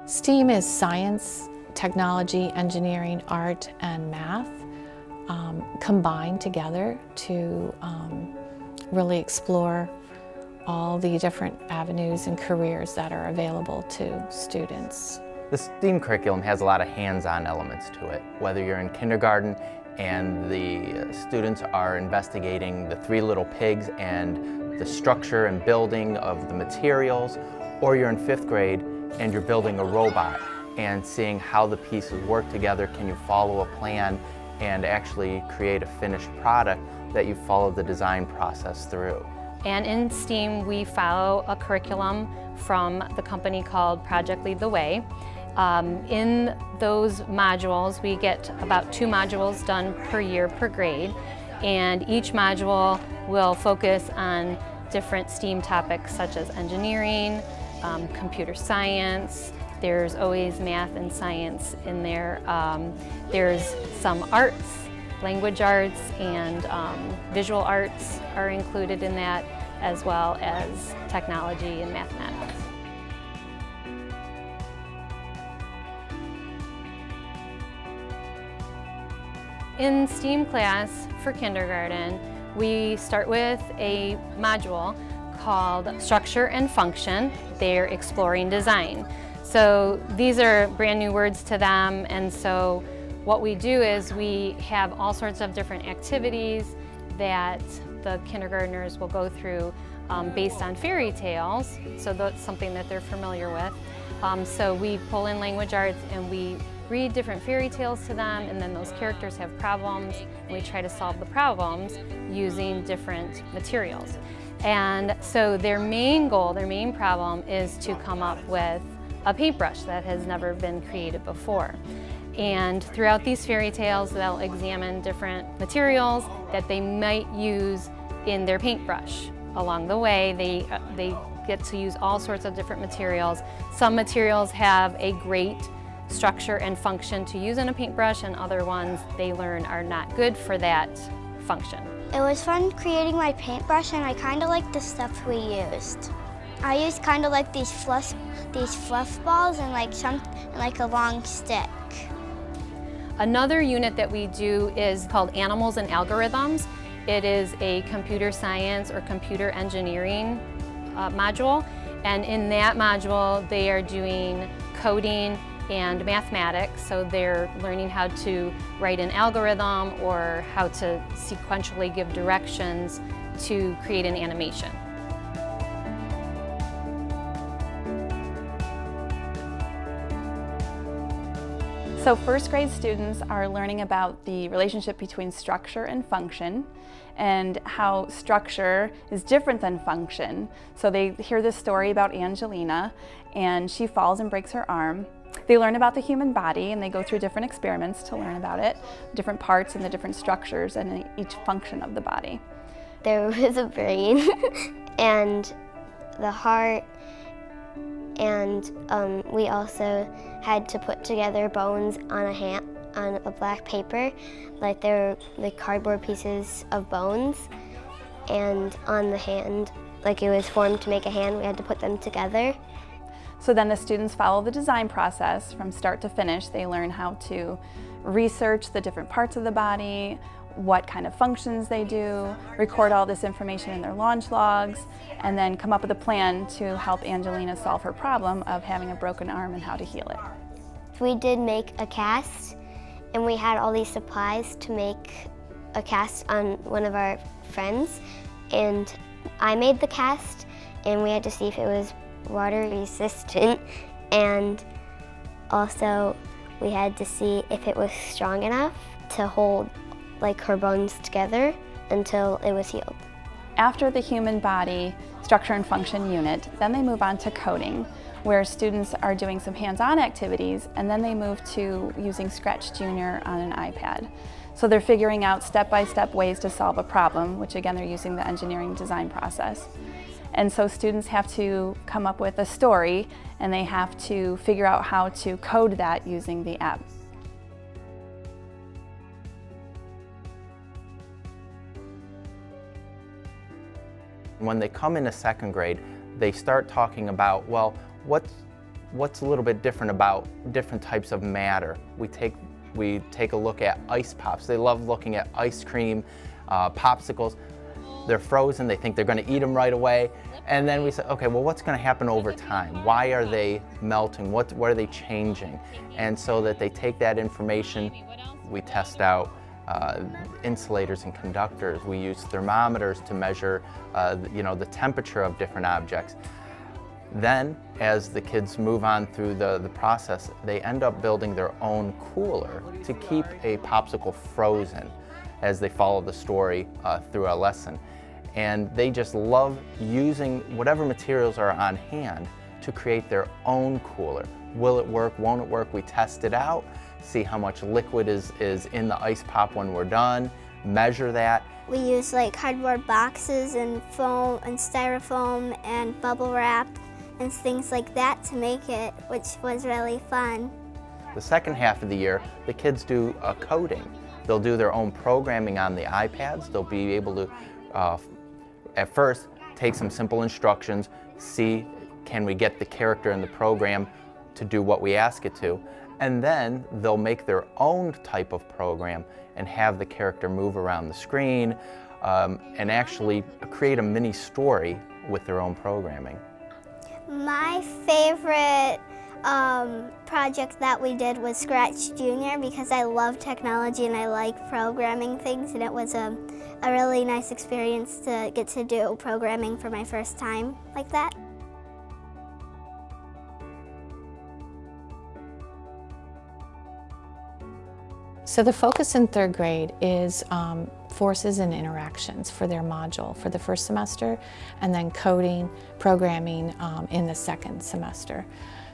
STEAM is science, technology, engineering, art, and math combined together to really explore all the different avenues and careers that are available to students. The STEAM curriculum has a lot of hands-on elements to it. Whether you're in kindergarten and the students are investigating the three little pigs and the structure and building of the materials, or you're in 5th grade and you're building a robot and seeing how the pieces work together, can you follow a plan and actually create a finished product that you follow the design process through. And in STEAM, we follow a curriculum from the company called Project Lead the Way. In those modules, we get about 2 modules done per year per grade, and each module will focus on different STEAM topics such as engineering, computer science. There's always math and science in there. There's some arts, language arts, and visual arts are included in that, as well as technology and mathematics. In STEAM class for kindergarten, we start with a module called Structure and Function. They're exploring design. So these are brand new words to them, and so what we do is we have all sorts of different activities that the kindergartners will go through based on fairy tales, so that's something that they're familiar with. So we pull in language arts and we read different fairy tales to them, and then those characters have problems, and we try to solve the problems using different materials. And so their main goal, their main problem is to come up with a paintbrush that has never been created before. And throughout these fairy tales, they'll examine different materials that they might use in their paintbrush. Along the way, they get to use all sorts of different materials. Some materials have a great structure and function to use in a paintbrush, and other ones they learn are not good for that function. It was fun creating my paintbrush, and I kind of liked the stuff we used. I used kind of like these fluff balls and like a long stick. Another unit that we do is called Animals and Algorithms. It is a computer science or computer engineering module, and in that module they are doing coding and mathematics, so they're learning how to write an algorithm or how to sequentially give directions to create an animation. So 1st grade students are learning about the relationship between structure and function, and how structure is different than function. So they hear this story about Angelina, and she falls and breaks her arm. They learn about the human body, and they go through different experiments to learn about it, different parts and the different structures and each function of the body. There was a brain and the heart, and we also had to put together bones on a black paper, like they were the cardboard pieces of bones, and on the hand, like it was formed to make a hand, we had to put them together. So then the students follow the design process from start to finish. They learn how to research the different parts of the body, what kind of functions they do, record all this information in their launch logs, and then come up with a plan to help Angelina solve her problem of having a broken arm and how to heal it. We did make a cast, and we had all these supplies to make a cast on one of our friends, and I made the cast, and we had to see if it was water resistant, and also we had to see if it was strong enough to hold like her bones together until it was healed. After the human body structure and function unit, then they move on to coding, where students are doing some hands-on activities, and then they move to using Scratch Junior on an iPad. So they're figuring out step-by-step ways to solve a problem, which again they're using the engineering design process. And so students have to come up with a story, and they have to figure out how to code that using the app. When they come into 2nd grade, they start talking about, well, what's what's a little bit different about different types of matter? We take a look at ice pops. They love looking at ice cream, popsicles. They're frozen, they think they're going to eat them right away. And then we say, okay, well, what's going to happen over time? Why are they melting? What are they changing? And so that they take that information, we test out insulators and conductors. We use thermometers to measure the temperature of different objects. Then, as the kids move on through the process, they end up building their own cooler to keep a popsicle frozen as they follow the story through a lesson. And they just love using whatever materials are on hand to create their own cooler. Will it work? Won't it work? We test it out, see how much liquid is in the ice pop when we're done, measure that. We use like cardboard boxes and foam and styrofoam and bubble wrap and things like that to make it, which was really fun. The second half of the year, the kids do coding. They'll do their own programming on the iPads. They'll be able to, at first, take some simple instructions, see can we get the character in the program to do what we ask it to, and then they'll make their own type of program and have the character move around the screen and actually create a mini story with their own programming. My favorite project that we did was Scratch Junior because I love technology and I like programming things, and it was a really nice experience to get to do programming for my first time like that. So the focus in third grade is forces and interactions for their module for the first semester, and then coding, programming in the second semester.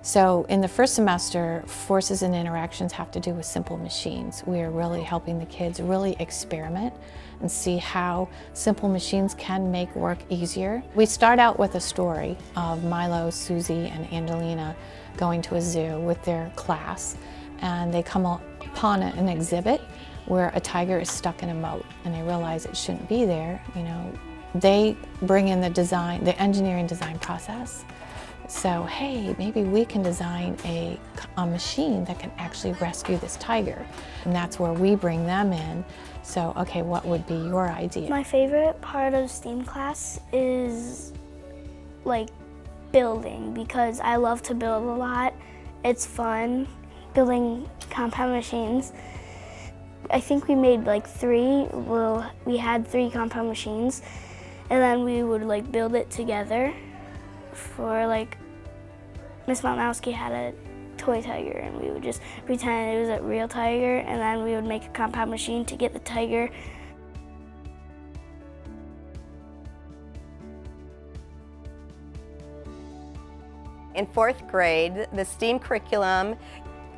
So in the first semester, forces and interactions have to do with simple machines. We are really helping the kids really experiment and see how simple machines can make work easier. We start out with a story of Milo, Susie, and Angelina going to a zoo with their class, and they come upon an exhibit where a tiger is stuck in a moat, and they realize it shouldn't be there. They bring in the engineering design process. So, hey, maybe we can design a machine that can actually rescue this tiger. And that's where we bring them in. So, okay, what would be your idea? My favorite part of STEAM class is like building, because I love to build a lot. It's fun building compound machines. I think we made like 3. Well, we had 3 compound machines, and then we would like build it together. For like, Miss Malnowski had a toy tiger, and we would just pretend it was a real tiger, and then we would make a compound machine to get the tiger. In 4th grade, the STEAM curriculum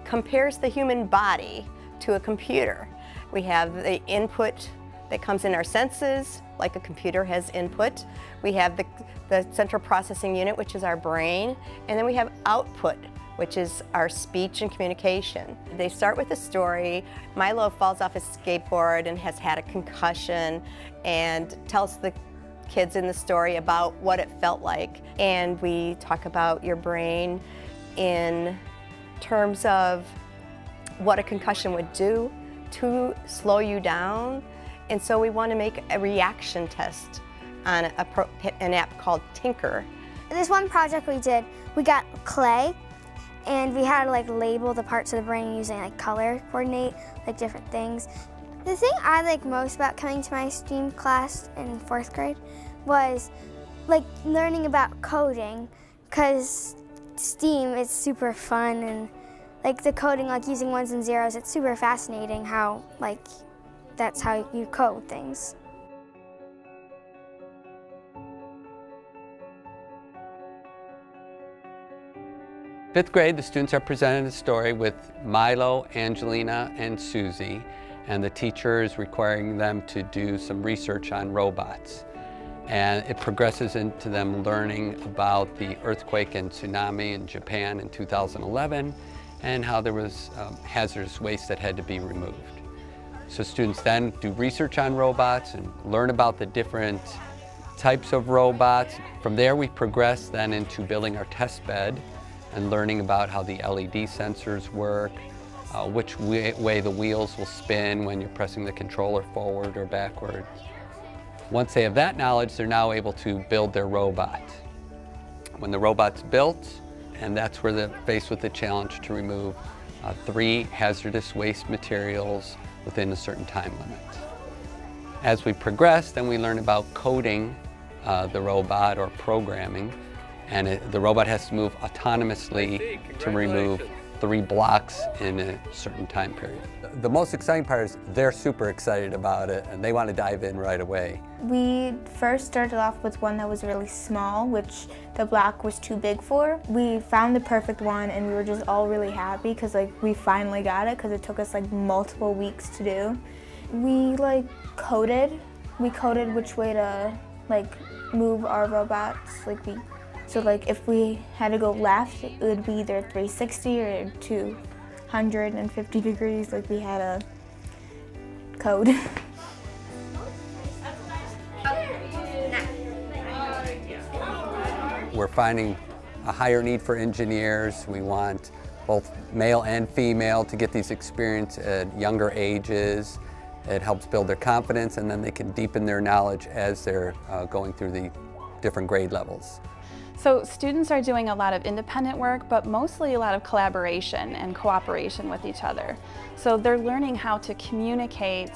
compares the human body to a computer. We have the input that comes in our senses, like a computer has input. We have the central processing unit, which is our brain, and then we have output, which is our speech and communication. They start with a story. Milo falls off his skateboard and has had a concussion, and tells the kids in the story about what it felt like. And we talk about your brain in terms of what a concussion would do to slow you down. And so we want to make a reaction test on an app called Tinker. This one project we did, we got clay, and we had to like label the parts of the brain using like color coordinate, like different things. The thing I like most about coming to my STEAM class in 4th grade was like learning about coding, because STEAM is super fun, and like the coding, like using 1s and 0s, it's super fascinating how like that's how you code things. Fifth grade, the students are presented a story with Milo, Angelina, and Susie, and the teacher is requiring them to do some research on robots. And it progresses into them learning about the earthquake and tsunami in Japan in 2011, and how there was hazardous waste that had to be removed. So students then do research on robots and learn about the different types of robots. From there we progress then into building our test bed and learning about how the LED sensors work, which way the wheels will spin when you're pressing the controller forward or backwards. Once they have that knowledge, they're now able to build their robot. When the robot's built, and that's where they're faced with the challenge to remove 3 hazardous waste materials within a certain time limit. As we progress, then we learn about coding the robot or programming, and the robot has to move autonomously to remove 3 blocks in a certain time period. The most exciting part is they're super excited about it and they want to dive in right away. We first started off with one that was really small, which the block was too big for. We found the perfect one and we were just all really happy because we finally got it, because it took us multiple weeks to do. We coded. We coded which way to move our robots. So if we had to go left, it would be either 360 or 250 degrees. We had a code. We're finding a higher need for engineers. We want both male and female to get these experience at younger ages. It helps build their confidence, and then they can deepen their knowledge as they're going through the different grade levels. So students are doing a lot of independent work, but mostly a lot of collaboration and cooperation with each other. So they're learning how to communicate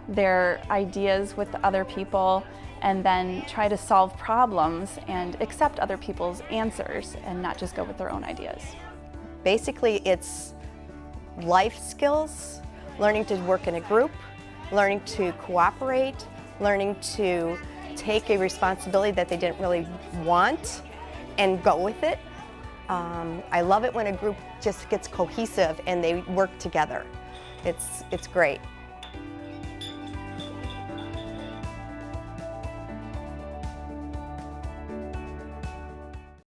their ideas with other people and then try to solve problems and accept other people's answers and not just go with their own ideas. Basically, it's life skills, learning to work in a group, learning to cooperate, learning to take a responsibility that they didn't really want and go with it. I love it when a group just gets cohesive and they work together. It's great.